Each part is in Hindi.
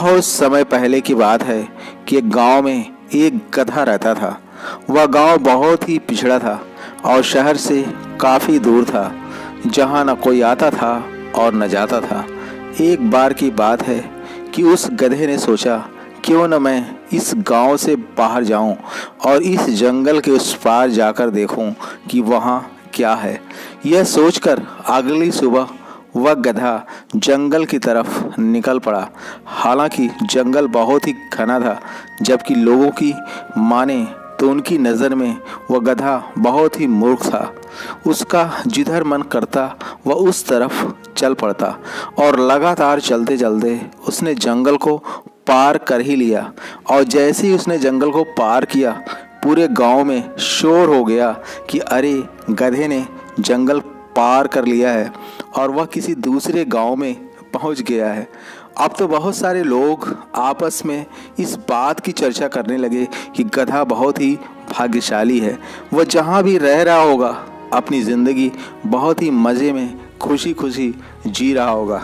बहुत समय पहले की बात है कि एक गांव में एक गधा रहता था। वह गांव बहुत ही पिछड़ा था और शहर से काफ़ी दूर था, जहां न कोई आता था और न जाता था। एक बार की बात है कि उस गधे ने सोचा, क्यों न मैं इस गांव से बाहर जाऊं और इस जंगल के उस पार जाकर देखूं कि वहां क्या है। यह सोचकर अगली सुबह वह गधा जंगल की तरफ निकल पड़ा। हालांकि जंगल बहुत ही घना था, जबकि लोगों की माने तो उनकी नज़र में वह गधा बहुत ही मूर्ख था। उसका जिधर मन करता वह उस तरफ चल पड़ता और लगातार चलते चलते उसने जंगल को पार कर ही लिया। और जैसे ही उसने जंगल को पार किया, पूरे गांव में शोर हो गया कि अरे, गधे ने जंगल पार कर लिया है और वह किसी दूसरे गांव में पहुंच गया है। अब तो बहुत सारे लोग आपस में इस बात की चर्चा करने लगे कि गधा बहुत ही भाग्यशाली है। वह जहां भी रह रहा होगा अपनी ज़िंदगी बहुत ही मज़े में खुशी खुशी जी रहा होगा।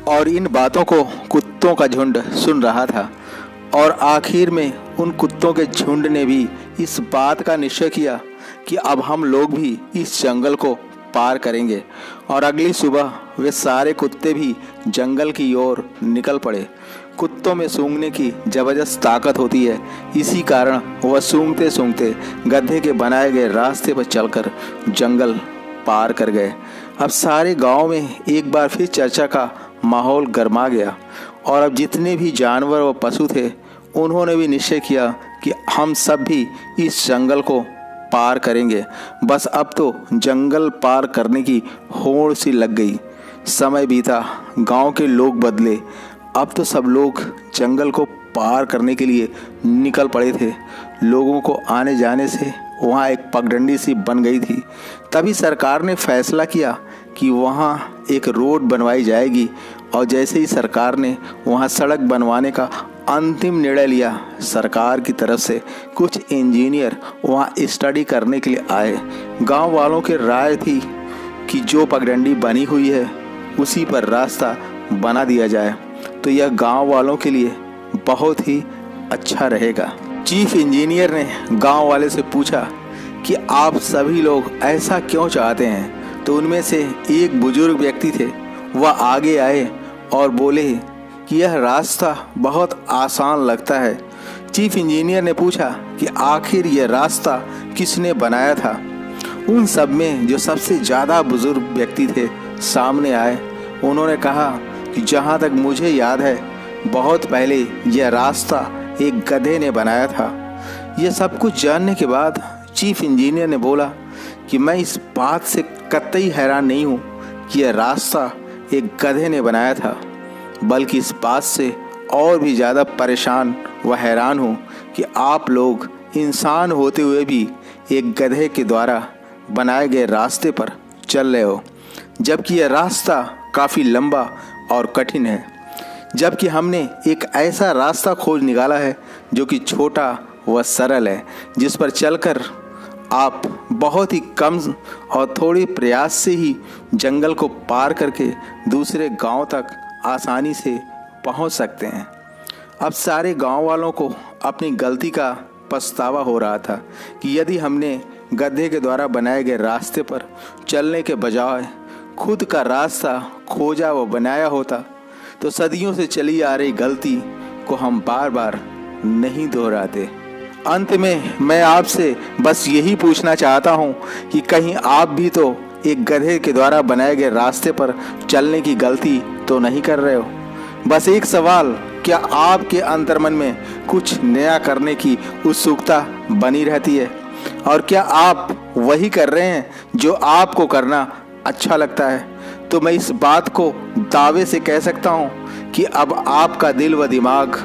और इन बातों को कुत्तों का झुंड सुन रहा था और आखिर में उन कुत्तों के झुंड ने भी इस बात का निश्चय किया कि अब हम लोग भी इस जंगल को पार करेंगे। और अगली सुबह वे सारे कुत्ते भी जंगल की ओर निकल पड़े। कुत्तों में सूंघने की ज़बरदस्त ताकत होती है, इसी कारण वह सूंघते सूंघते गधे के बनाए गए रास्ते पर चलकर जंगल पार कर गए। अब सारे गांव में एक बार फिर चर्चा का माहौल गर्मा गया और अब जितने भी जानवर व पशु थे, उन्होंने भी निश्चय किया कि हम सब भी इस जंगल को पार करेंगे। बस अब तो जंगल पार करने की होड़ सी लग गई। समय बीता, गांव के लोग बदले। अब तो सब लोग जंगल को पार करने के लिए निकल पड़े थे। लोगों को आने जाने से वहाँ एक पगडंडी सी बन गई थी। तभी सरकार ने फैसला किया कि वहाँ एक रोड बनवाई जाएगी। और जैसे ही सरकार ने वहाँ सड़क बनवाने का अंतिम निर्णय लिया, सरकार की तरफ से कुछ इंजीनियर वहाँ स्टडी करने के लिए आए। गांव वालों की राय थी कि जो पगडंडी बनी हुई है उसी पर रास्ता बना दिया जाए, तो यह गांव वालों के लिए बहुत ही अच्छा रहेगा। चीफ इंजीनियर ने गांव वाले से पूछा कि आप सभी लोग ऐसा क्यों चाहते हैं। तो उनमें से एक बुजुर्ग व्यक्ति थे, वह आगे आए और बोले कि यह रास्ता बहुत आसान लगता है। चीफ इंजीनियर ने पूछा कि आखिर यह रास्ता किसने बनाया था। उन सब में जो सबसे ज़्यादा बुजुर्ग व्यक्ति थे सामने आए। उन्होंने कहा कि जहाँ तक मुझे याद है, बहुत पहले यह रास्ता एक गधे ने बनाया था। यह सब कुछ जानने के बाद चीफ इंजीनियर ने बोला कि मैं इस बात से कतई हैरान नहीं हूँ कि यह रास्ता एक गधे ने बनाया था, बल्कि इस बात से और भी ज़्यादा परेशान व हैरान हूँ कि आप लोग इंसान होते हुए भी एक गधे के द्वारा बनाए गए रास्ते पर चल रहे हो, जबकि यह रास्ता काफ़ी लंबा और कठिन है। जबकि हमने एक ऐसा रास्ता खोज निकाला है जो कि छोटा व सरल है, जिस पर चलकर आप बहुत ही कम और थोड़ी प्रयास से ही जंगल को पार करके दूसरे गांव तक आसानी से पहुंच सकते हैं। अब सारे गांव वालों को अपनी गलती का पछतावा हो रहा था कि यदि हमने गधे के द्वारा बनाए गए रास्ते पर चलने के बजाय खुद का रास्ता खोजा व बनाया होता, तो सदियों से चली आ रही गलती को हम बार बार नहीं दोहराते। अंत में मैं आपसे बस यही पूछना चाहता हूँ कि कहीं आप भी तो एक गधे के द्वारा बनाए गए रास्ते पर चलने की गलती तो नहीं कर रहे हो। बस एक सवाल, क्या आपके अंतर्मन में कुछ नया करने की उत्सुकता बनी रहती है? और क्या आप वही कर रहे हैं जो आपको करना अच्छा लगता है? तो मैं इस बात को दावे से कह सकता हूँ कि अब आपका दिल व दिमाग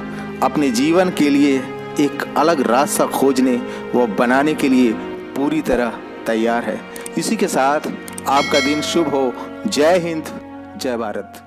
अपने जीवन के लिए एक अलग रास्ता खोजने व बनाने के लिए पूरी तरह तैयार है। इसी के साथ आपका दिन शुभ हो। जय हिंद, जय भारत।